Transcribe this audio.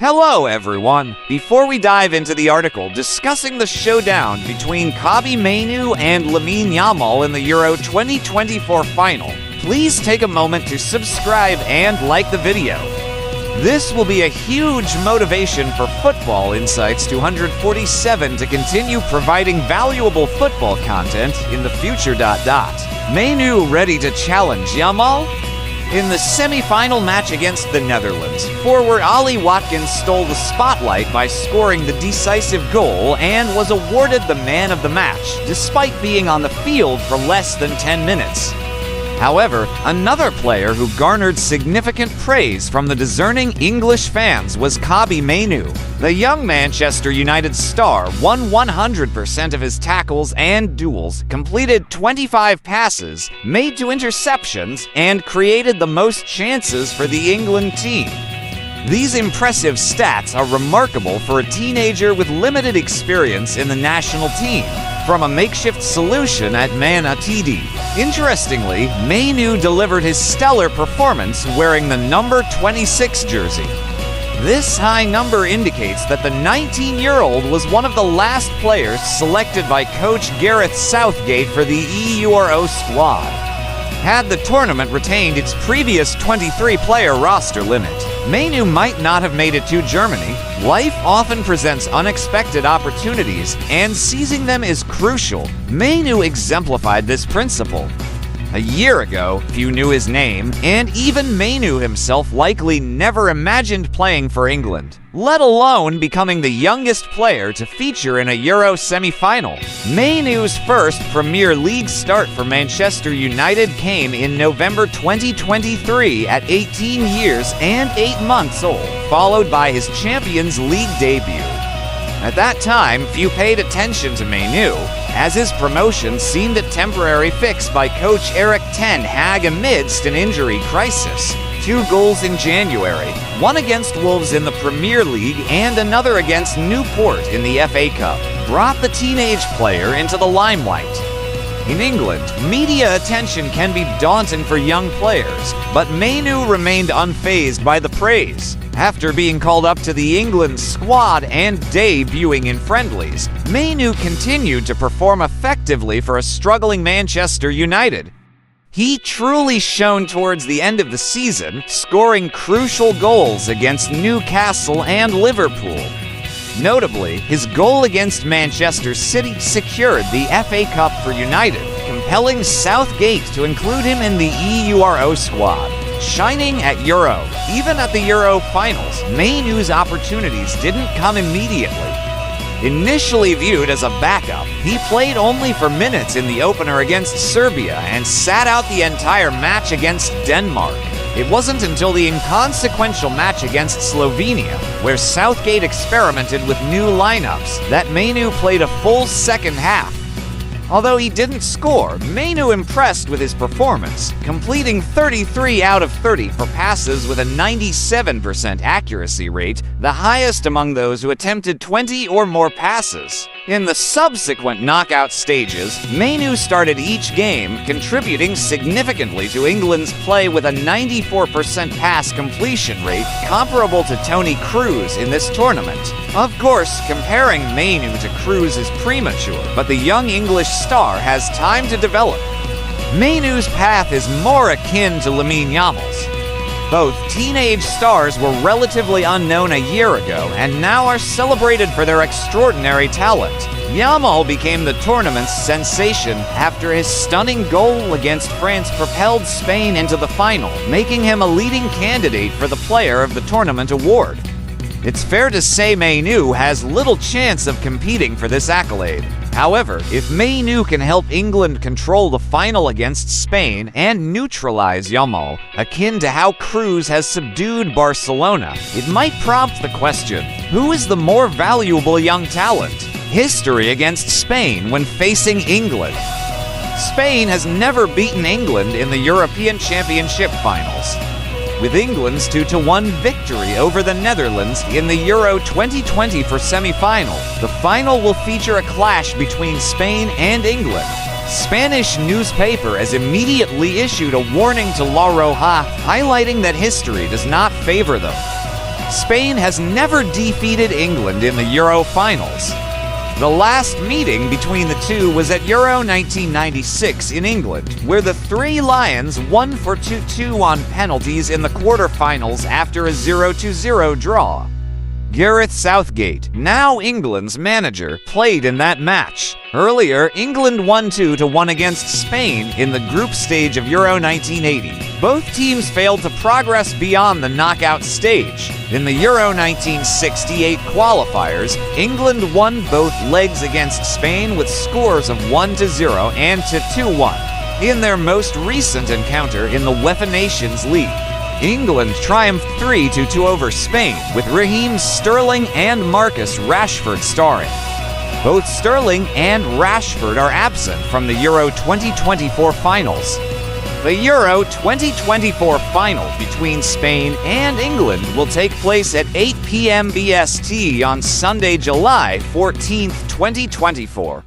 Hello everyone! Before we dive into the article discussing the showdown between Mainoo and Yamal in the Euro 2024 final, please take a moment to subscribe and like the video. This will be a huge motivation for Football Insights 247 to continue providing valuable football content in the future. Mainoo ready to challenge Yamal? In the semi-final match against the Netherlands, forward Ollie Watkins stole the spotlight by scoring the decisive goal and was awarded the man of the match, despite being on the field for less than 10 minutes. However, another player who garnered significant praise from the discerning English fans was Mainoo. The young Manchester United star won 100% of his tackles and duels, completed 25 passes, made 2 interceptions, and created the most chances for the England team. These impressive stats are remarkable for a teenager with limited experience in the national team, from a makeshift solution at Man United. Interestingly, Mainoo delivered his stellar performance wearing the number 26 jersey. This high number indicates that the 19-year-old was one of the last players selected by coach Gareth Southgate for the Euro squad. Had the tournament retained its previous 23-player roster limit, Mainoo might not have made it to Germany. Life often presents unexpected opportunities, and seizing them is crucial. Mainoo exemplified this principle. A year ago, few knew his name, and even Mainoo himself likely never imagined playing for England, let alone becoming the youngest player to feature in a Euro semi-final. Mainoo's first Premier League start for Manchester United came in November 2023 at 18 years and 8 months old, followed by his Champions League debut. At that time, few paid attention to Mainoo, as his promotion seemed a temporary fix by coach Erik ten Hag amidst an injury crisis. 2 goals in January, one against Wolves in the Premier League and another against Newport in the FA Cup, brought the teenage player into the limelight. In England, media attention can be daunting for young players, but Mainoo remained unfazed by the praise. After being called up to the England squad and debuting in friendlies, Mainoo continued to perform effectively for a struggling Manchester United. He truly shone towards the end of the season, scoring crucial goals against Newcastle and Liverpool. Notably, his goal against Manchester City secured the FA Cup for United, compelling Southgate to include him in the Euro squad. Shining at Euro, even at the Euro finals, Mainoo's opportunities didn't come immediately. Initially viewed as a backup, he played only for minutes in the opener against Serbia and sat out the entire match against Denmark. It wasn't until the inconsequential match against Slovenia, where Southgate experimented with new lineups, that Mainoo played a full second half. Although he didn't score, Mainoo impressed with his performance, completing 33 out of 30 for passes with a 97% accuracy rate, the highest among those who attempted 20 or more passes. In the subsequent knockout stages, Mainoo started each game, contributing significantly to England's play with a 94% pass completion rate, comparable to Toni Kroos in this tournament. Of course, comparing Mainoo to Kroos is premature, but the young English star has time to develop. Mainoo's path is more akin to Yamal's. Both teenage stars were relatively unknown a year ago and now are celebrated for their extraordinary talent. Yamal became the tournament's sensation after his stunning goal against France propelled Spain into the final, making him a leading candidate for the Player of the Tournament award. It's fair to say Mainoo has little chance of competing for this accolade. However, if Mainoo can help England control the final against Spain and neutralize Yamal, akin to how Kroos has subdued Barcelona, it might prompt the question, who is the more valuable young talent? History against Spain when facing England. Spain has never beaten England in the European Championship finals, with England's 2-1 victory over the Netherlands in the Euro 2024 semi-final. The final will feature a clash between Spain and England. Spanish newspaper has immediately issued a warning to La Roja, highlighting that history does not favor them. Spain has never defeated England in the Euro finals. The last meeting between the two was at Euro 1996 in England, where the Three Lions won for 2-2 on penalties in the quarter-finals after a 0-0 draw. Gareth Southgate, now England's manager, played in that match. Earlier, England won 2-1 against Spain in the group stage of Euro 1980. Both teams failed to progress beyond the knockout stage. In the Euro 1968 qualifiers, England won both legs against Spain with scores of 1-0 and 2-1. In their most recent encounter in the UEFA Nations League, England triumphed 3-2 over Spain, with Raheem Sterling and Marcus Rashford starring. Both Sterling and Rashford are absent from the Euro 2024 finals. The Euro 2024 final between Spain and England will take place at 8 p.m. BST on Sunday, July 14, 2024.